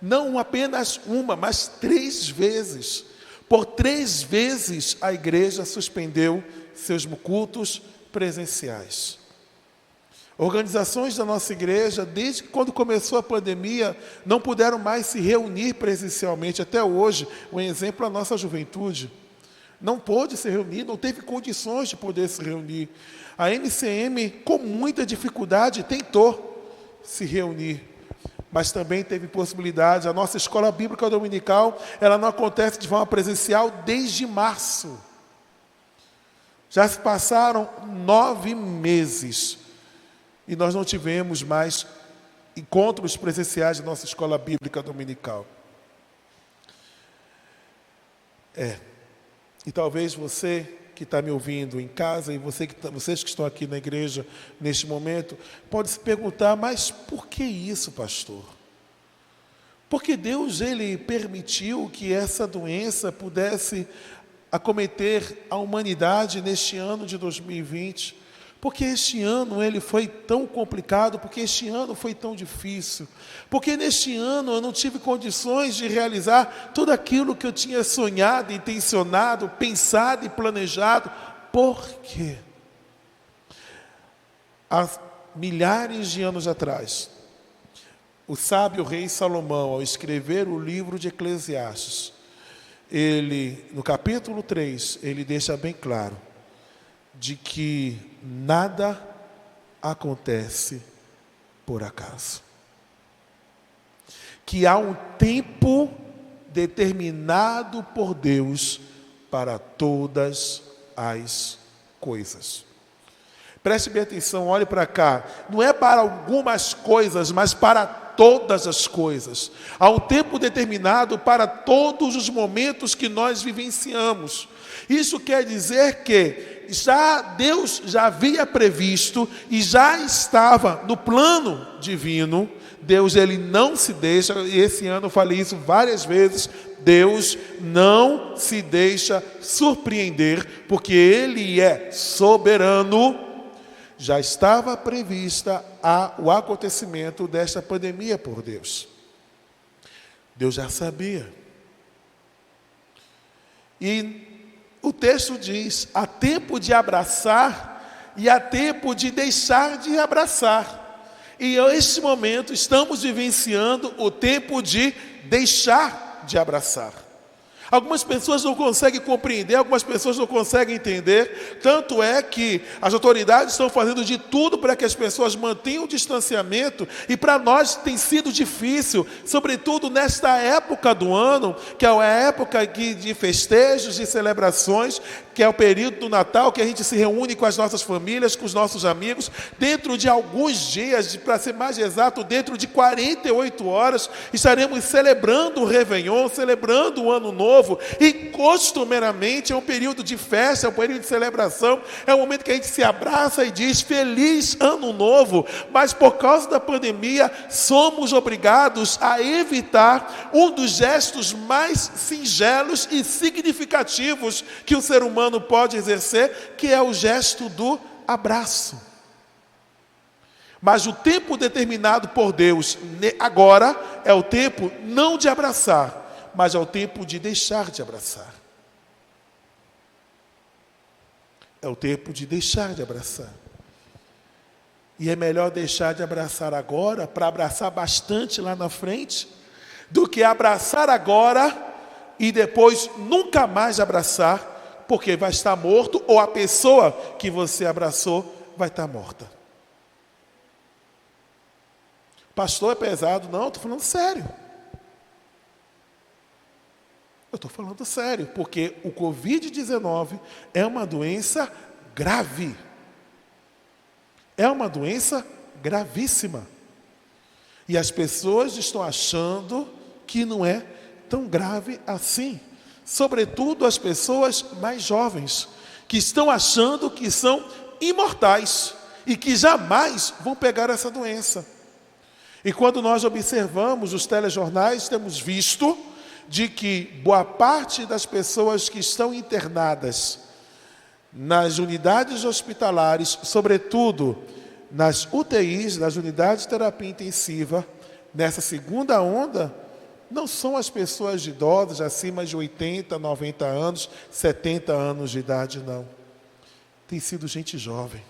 Não apenas uma, mas 3 vezes. Por 3 vezes a igreja suspendeu seus cultos presenciais. Organizações da nossa igreja, desde quando começou a pandemia, não puderam mais se reunir presencialmente. Até hoje, um exemplo é a nossa juventude. Não pôde se reunir, não teve condições de poder se reunir. A MCM, com muita dificuldade, tentou se reunir. mas também teve possibilidade. A nossa escola bíblica dominical, ela não acontece de forma presencial desde março. Já se passaram 9 meses e nós não tivemos mais encontros presenciais da nossa escola bíblica dominical. E talvez você que está me ouvindo em casa e vocês que estão aqui na igreja neste momento, pode se perguntar, mas por que isso, pastor? Porque Deus, Ele permitiu que essa doença pudesse acometer a humanidade neste ano de 2020. Porque este ano ele foi tão complicado, porque este ano foi tão difícil, porque neste ano eu não tive condições de realizar tudo aquilo que eu tinha sonhado, intencionado, pensado e planejado. Por quê? Há milhares de anos atrás, o sábio rei Salomão, ao escrever o livro de Eclesiastes, ele, no capítulo 3, ele deixa bem claro de que nada acontece por acaso. Que há um tempo determinado por Deus para todas as coisas. Preste bem atenção, olhe para cá. Não é para algumas coisas, mas para todas as coisas. Há um tempo determinado para todos os momentos que nós vivenciamos. Isso quer dizer que Deus já havia previsto e já estava no plano divino. Deus, ele não se deixa, e esse ano eu falei isso várias vezes, Deus não se deixa surpreender, porque Ele é soberano. Já estava prevista o acontecimento desta pandemia por Deus. Deus já sabia. E o texto diz, há tempo de abraçar e há tempo de deixar de abraçar. E neste momento estamos vivenciando o tempo de deixar de abraçar. Algumas pessoas não conseguem compreender, algumas pessoas não conseguem entender. Tanto é que as autoridades estão fazendo de tudo para que as pessoas mantenham o distanciamento. E para nós tem sido difícil, sobretudo nesta época do ano, que é a época de festejos, de celebrações, que é o período do Natal, que a gente se reúne com as nossas famílias, com os nossos amigos. Dentro de alguns dias, para ser mais exato, dentro de 48 horas, estaremos celebrando o Réveillon, celebrando o Ano Novo. E costumeiramente é um período de festa, é um período de celebração, é um momento que a gente se abraça e diz Feliz Ano Novo. Mas por causa da pandemia, somos obrigados a evitar um dos gestos mais singelos e significativos que o ser humano pode exercer, que é o gesto do abraço. Mas o tempo determinado por Deus agora é o tempo não de abraçar, mas é o tempo de deixar de abraçar. É o tempo de deixar de abraçar. E é melhor deixar de abraçar agora, para abraçar bastante lá na frente, do que abraçar agora e depois nunca mais abraçar, porque vai estar morto, ou a pessoa que você abraçou vai estar morta. Pastor, é pesado? Não, estou falando sério. Eu estou falando sério, porque o Covid-19 é uma doença grave. É uma doença gravíssima. E as pessoas estão achando que não é tão grave assim. Sobretudo as pessoas mais jovens, que estão achando que são imortais e que jamais vão pegar essa doença. E quando nós observamos os telejornais, temos visto de que boa parte das pessoas que estão internadas nas unidades hospitalares, sobretudo nas UTIs, nas unidades de terapia intensiva, nessa segunda onda, não são as pessoas idosas acima de 80, 90 anos, 70 anos de idade, não. Tem sido gente jovem.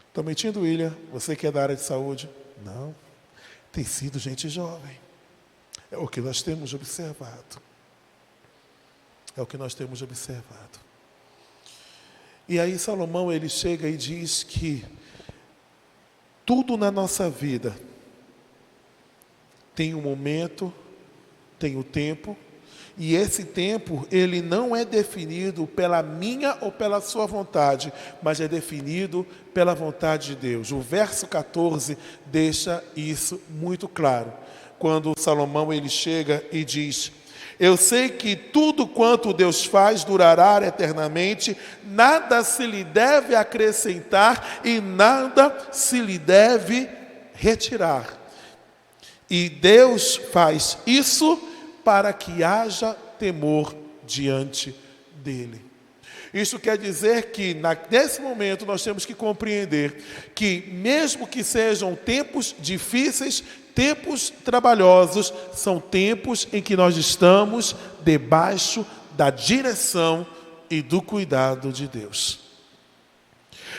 Estou mentindo, William? Você que é da área de saúde? Não. Tem sido gente jovem. É o que nós temos observado. É o que nós temos observado. E aí Salomão, ele chega e diz que Tudo na nossa vida tem um momento, tem o tempo, e esse tempo, ele não é definido pela minha ou pela sua vontade, mas é definido pela vontade de Deus. O verso 14 deixa isso muito claro. Quando Salomão ele chega e diz: eu sei que tudo quanto Deus faz durará eternamente, nada se lhe deve acrescentar e nada se lhe deve retirar. E Deus faz isso para que haja temor diante dele. Isso quer dizer que nesse momento nós temos que compreender que mesmo que sejam tempos difíceis, tempos trabalhosos, são tempos em que nós estamos debaixo da direção e do cuidado de Deus.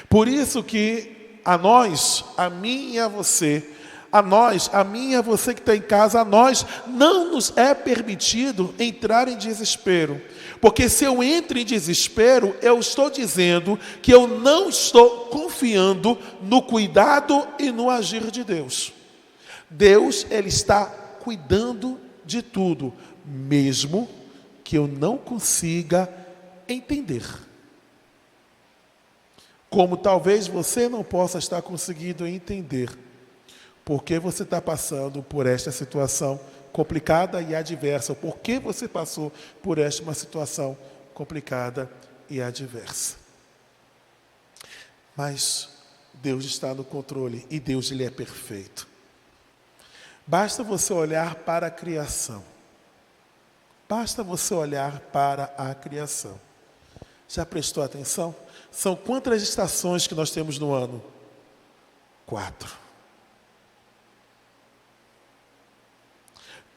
Por isso que a nós, a mim e a você, a nós, a mim e a você que está em casa, a nós não nos é permitido entrar em desespero. Porque se eu entro em desespero, eu estou dizendo que eu não estou confiando no cuidado e no agir de Deus. Deus, Ele está cuidando de tudo, mesmo que eu não consiga entender. Como talvez você não possa estar conseguindo entender por que você está passando por esta situação complicada e adversa, por que você passou por uma situação complicada e adversa. Mas Deus está no controle e Deus, Ele é perfeito. Basta você olhar para a criação. Basta você olhar para a criação. Já prestou atenção? São quantas estações que nós temos no ano? 4.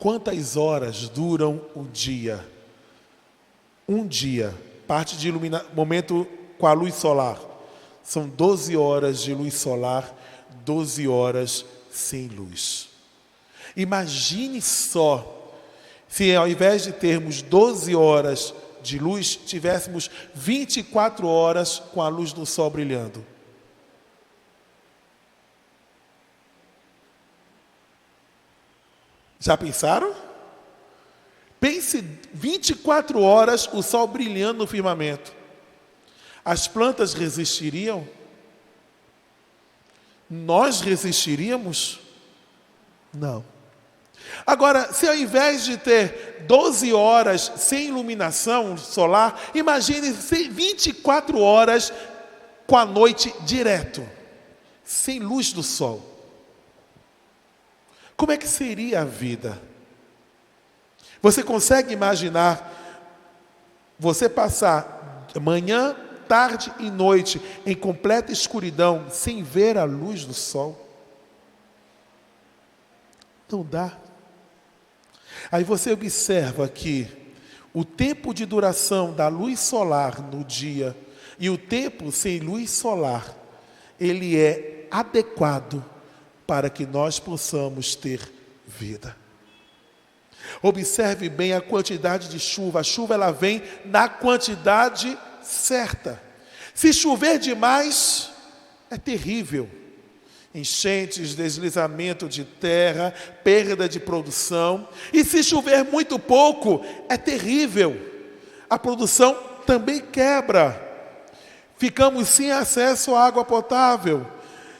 Quantas horas duram o dia? Um dia, parte de momento com a luz solar. São 12 horas de luz solar, 12 horas sem luz. Imagine só, se ao invés de termos 12 horas de luz, tivéssemos 24 horas com a luz do sol brilhando. Já pensaram? Pense 24 horas o sol brilhando no firmamento. As plantas resistiriam? Nós resistiríamos? Não. Agora, se ao invés de ter 12 horas sem iluminação solar, imagine 24 horas com a noite direto, sem luz do sol. Como é que seria a vida? Você consegue imaginar você passar manhã, tarde e noite em completa escuridão, sem ver a luz do sol? Não dá. Aí você observa que o tempo de duração da luz solar no dia e o tempo sem luz solar, ele é adequado para que nós possamos ter vida. Observe bem a quantidade de chuva. A chuva ela vem na quantidade certa. Se chover demais, é terrível. Enchentes, deslizamento de terra, perda de produção. E se chover muito pouco, é terrível. A produção também quebra. Ficamos sem acesso à água potável.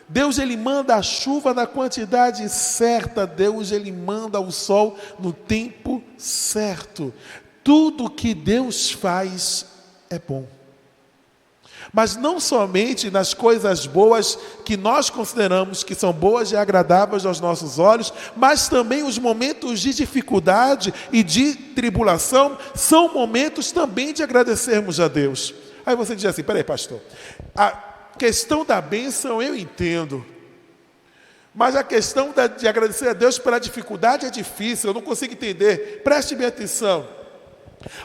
Deus, Ele manda a chuva na quantidade certa. Deus, Ele manda o sol no tempo certo. Tudo que Deus faz é bom. Mas não somente nas coisas boas que nós consideramos que são boas e agradáveis aos nossos olhos, mas também os momentos de dificuldade e de tribulação são momentos também de agradecermos a Deus. Aí você diz assim: peraí, pastor, a questão da bênção eu entendo, mas a questão de agradecer a Deus pela dificuldade é difícil, eu não consigo entender. Preste bem atenção.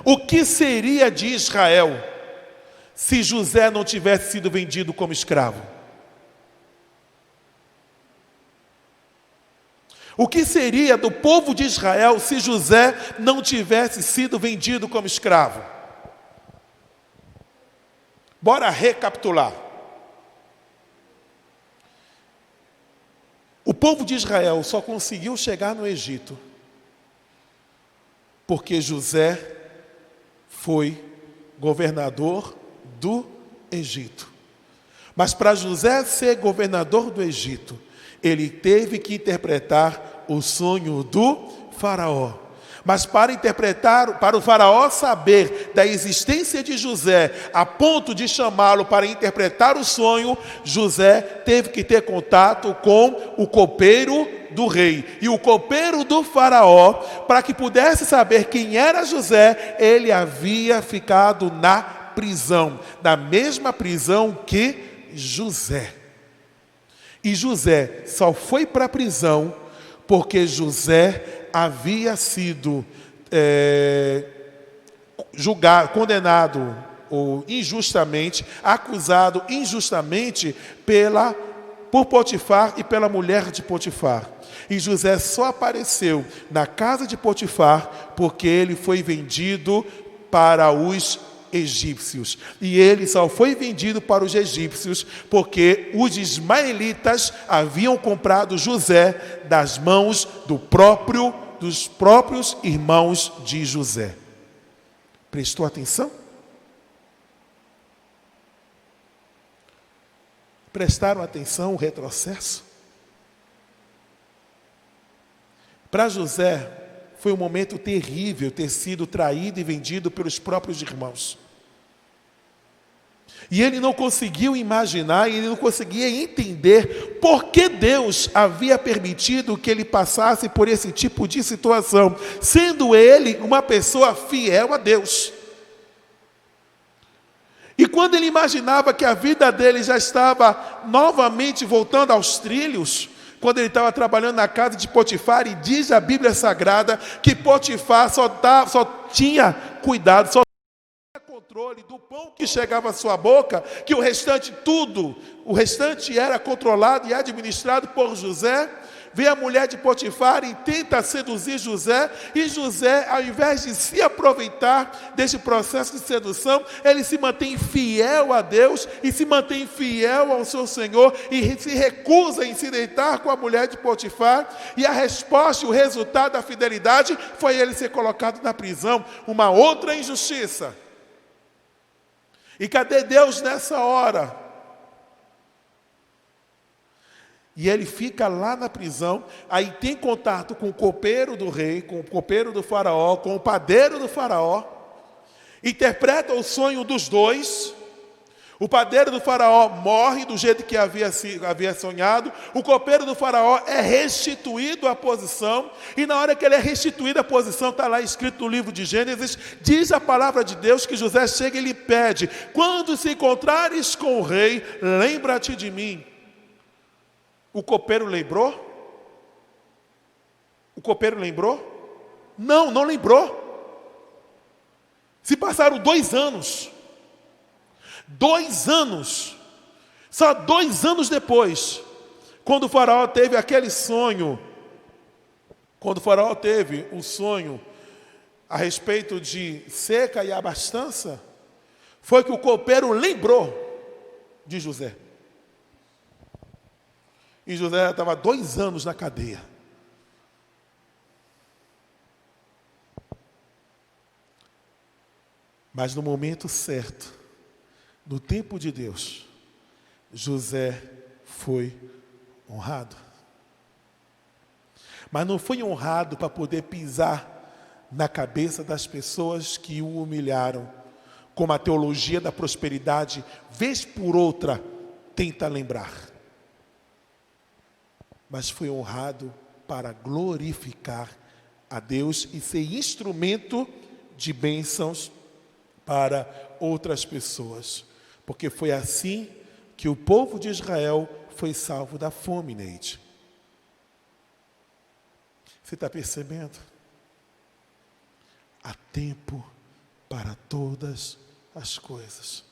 O que seria de Israel se José não tivesse sido vendido como escravo? O que seria do povo de Israel se José não tivesse sido vendido como escravo? Bora recapitular. povo de Israel só conseguiu chegar no Egito porque José foi governador do Egito. Mas para José ser governador do Egito, ele teve que interpretar o sonho do faraó. Mas para interpretar, para o faraó saber da existência de José, a ponto de chamá-lo para interpretar o sonho, José teve que ter contato com o copeiro do rei. E o copeiro do faraó, para que pudesse saber quem era José, ele havia ficado na prisão, na mesma prisão que José. E José só foi para a prisão porque José havia sido julgado, condenado ou injustamente, acusado injustamente por Potifar e pela mulher de Potifar. E José só apareceu na casa de Potifar porque ele foi vendido para os egípcios. E ele só foi vendido para os egípcios porque os ismaelitas haviam comprado José das mãos dos próprios irmãos de José. Prestou atenção? Prestaram atenção ao retrocesso? Para José, foi um momento terrível ter sido traído e vendido pelos próprios irmãos. E ele não conseguiu imaginar, ele não conseguia entender por que Deus havia permitido que ele passasse por esse tipo de situação, sendo ele uma pessoa fiel a Deus. E quando ele imaginava que a vida dele já estava novamente voltando aos trilhos, quando ele estava trabalhando na casa de Potifar, e diz a Bíblia Sagrada que Potifar só tinha cuidado, só tinha controle do pão que chegava à sua boca, que o restante era controlado e administrado por José. Vem a mulher de Potifar e tenta seduzir José, e José, ao invés de se aproveitar desse processo de sedução, ele se mantém fiel a Deus e se mantém fiel ao seu Senhor e se recusa em se deitar com a mulher de Potifar, e a resposta, o resultado da fidelidade foi ele ser colocado na prisão. Uma outra injustiça. E cadê Deus nessa hora? E ele fica lá na prisão, aí tem contato com o copeiro do rei, com o copeiro do faraó, com o padeiro do faraó, interpreta o sonho dos dois. O padeiro do faraó morre do jeito que havia sonhado, o copeiro do faraó é restituído à posição, e na hora que ele é restituído à posição, está lá escrito no livro de Gênesis, diz a palavra de Deus que José chega e lhe pede: quando se encontrares com o rei, lembra-te de mim. O copeiro lembrou? O copeiro lembrou? Não, não lembrou. Se passaram 2 anos. 2 anos. Só 2 anos depois, quando o faraó teve aquele sonho, quando o faraó teve o sonho a respeito de seca e abastança, foi que o copeiro lembrou de José. E José estava 2 anos na cadeia. Mas no momento certo, no tempo de Deus, José foi honrado. Mas não foi honrado para poder pisar na cabeça das pessoas que o humilharam, como a teologia da prosperidade, vez por outra, tenta lembrar. Mas foi honrado para glorificar a Deus e ser instrumento de bênçãos para outras pessoas. Porque foi assim que o povo de Israel foi salvo da fome, Neide. Você está percebendo? Há tempo para todas as coisas.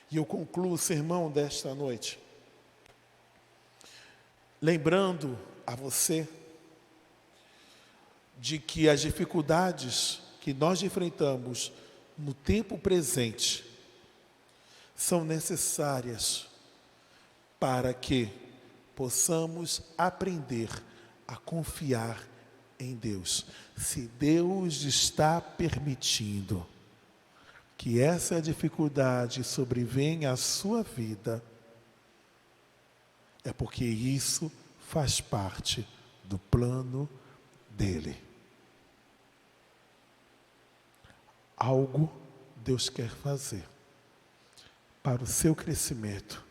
E eu concluo o sermão desta noite lembrando a você de que as dificuldades que nós enfrentamos no tempo presente são necessárias para que possamos aprender a confiar em Deus. Se Deus está permitindo que essa dificuldade sobrevenha à sua vida, é porque isso faz parte do plano dele. Algo Deus quer fazer para o seu crescimento,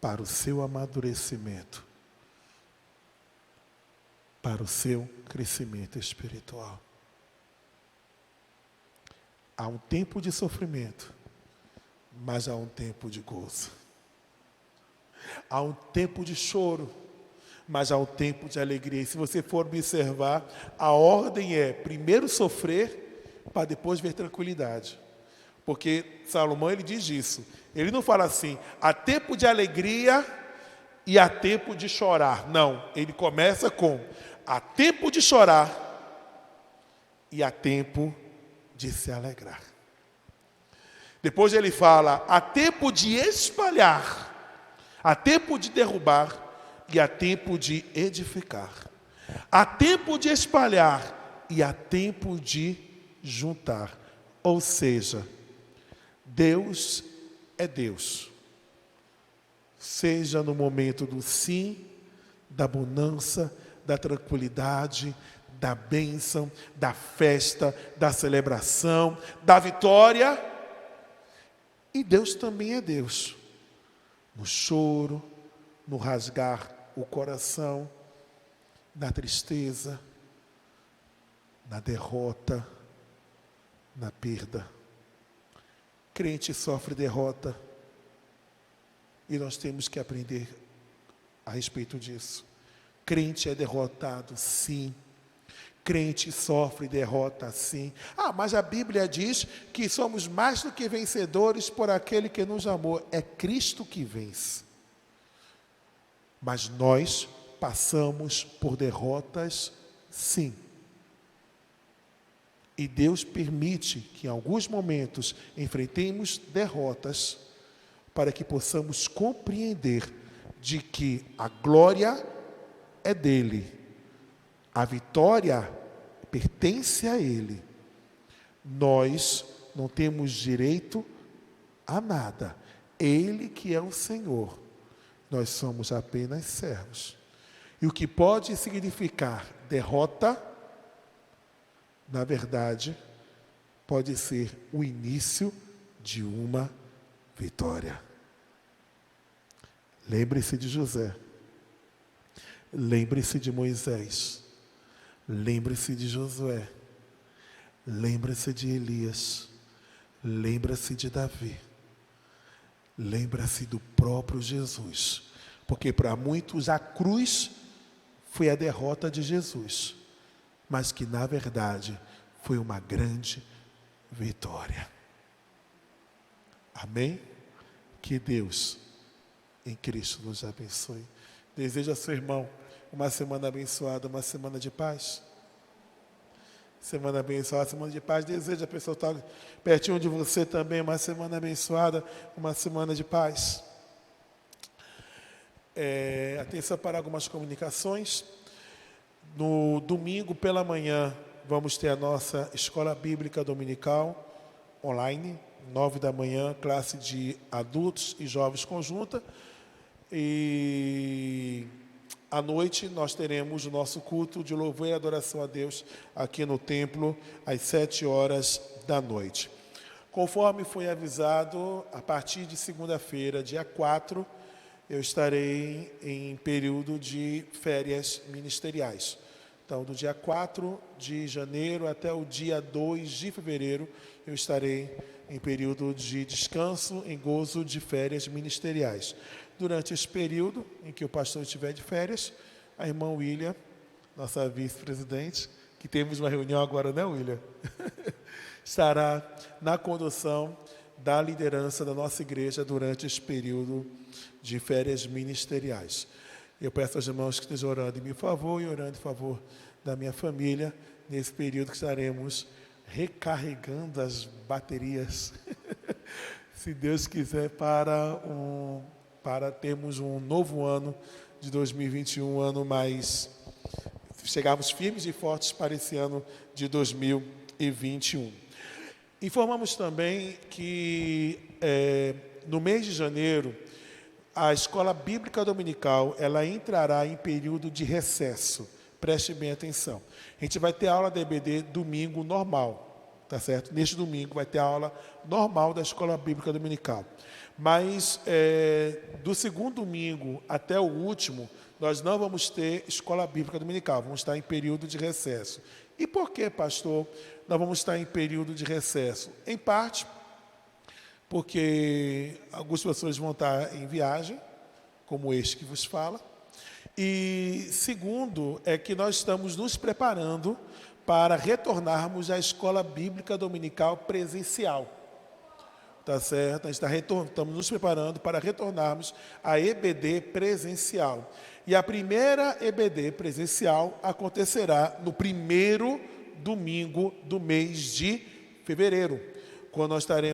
para o seu amadurecimento, para o seu crescimento espiritual. Há um tempo de sofrimento, mas há um tempo de gozo. Há um tempo de choro, mas há um tempo de alegria. E se você for observar, a ordem é primeiro sofrer, para depois ver tranquilidade. Porque Salomão, ele diz isso. Ele não fala assim, há tempo de alegria e há tempo de chorar. Não, ele começa com, há tempo de chorar e há tempo de se alegrar. Depois ele fala, há tempo de espalhar, há tempo de derrubar e há tempo de edificar. Há tempo de espalhar e há tempo de juntar. Ou seja, Deus é Deus. Seja no momento do sim, da bonança, da tranquilidade, da bênção, da festa, da celebração, da vitória. E Deus também é Deus. No choro, no rasgar o coração, na tristeza, na derrota, na perda. Crente sofre derrota e nós temos que aprender a respeito disso. Crente é derrotado, sim. Crente sofre derrota, sim. Mas a Bíblia diz que somos mais do que vencedores por aquele que nos amou. É Cristo que vence. Mas nós passamos por derrotas, sim. E Deus permite que em alguns momentos enfrentemos derrotas para que possamos compreender de que a glória é dele, a vitória pertence a ele. Nós não temos direito a nada. Ele que é o Senhor. Nós somos apenas servos. E o que pode significar derrota, na verdade, pode ser o início de uma vitória. Lembre-se de José. Lembre-se de Moisés. Lembre-se de Josué. Lembre-se de Elias. Lembre-se de Davi. Lembre-se do próprio Jesus. Porque para muitos a cruz foi a derrota de Jesus. Mas que na verdade foi uma grande vitória. Amém? Que Deus em Cristo nos abençoe. Desejo a seu irmão uma semana abençoada, uma semana de paz. Semana abençoada, semana de paz. Desejo a pessoa estar pertinho de você também, uma semana abençoada, uma semana de paz. Atenção para algumas comunicações. No domingo pela manhã, vamos ter a nossa escola bíblica dominical online, 9 da manhã, classe de adultos e jovens conjunta. E à noite nós teremos o nosso culto de louvor e adoração a Deus aqui no templo, às 7h da noite. Conforme foi avisado, a partir de segunda-feira, dia 4, eu estarei em período de férias ministeriais. Então, do dia 4 de janeiro até o dia 2 de fevereiro, eu estarei em período de descanso, em gozo de férias ministeriais. Durante esse período em que o pastor estiver de férias, a irmã William, nossa vice-presidente, que temos uma reunião agora, né, William? Estará na condução da liderança da nossa igreja durante esse período de férias ministeriais. Eu peço aos irmãos que estejam orando em meu favor e orando em favor da minha família, nesse período que estaremos recarregando as baterias, se Deus quiser, para para termos um novo ano de 2021, um ano mais... chegarmos firmes e fortes para esse ano de 2021. Informamos também que no mês de janeiro, a Escola Bíblica Dominical, ela entrará em período de recesso. Preste bem atenção. A gente vai ter aula da EBD domingo normal, tá certo? Neste domingo vai ter a aula normal da Escola Bíblica Dominical. Mas do segundo domingo até o último, nós não vamos ter Escola Bíblica Dominical, vamos estar em período de recesso. E por que, pastor, nós vamos estar em período de recesso? Em parte, porque algumas pessoas vão estar em viagem, como este que vos fala. E segundo, é que nós estamos nos preparando para retornarmos à Escola Bíblica Dominical presencial. Tá certo? Estamos nos preparando para retornarmos à EBD presencial. E a primeira EBD presencial acontecerá no primeiro domingo do mês de fevereiro, quando nós estaremos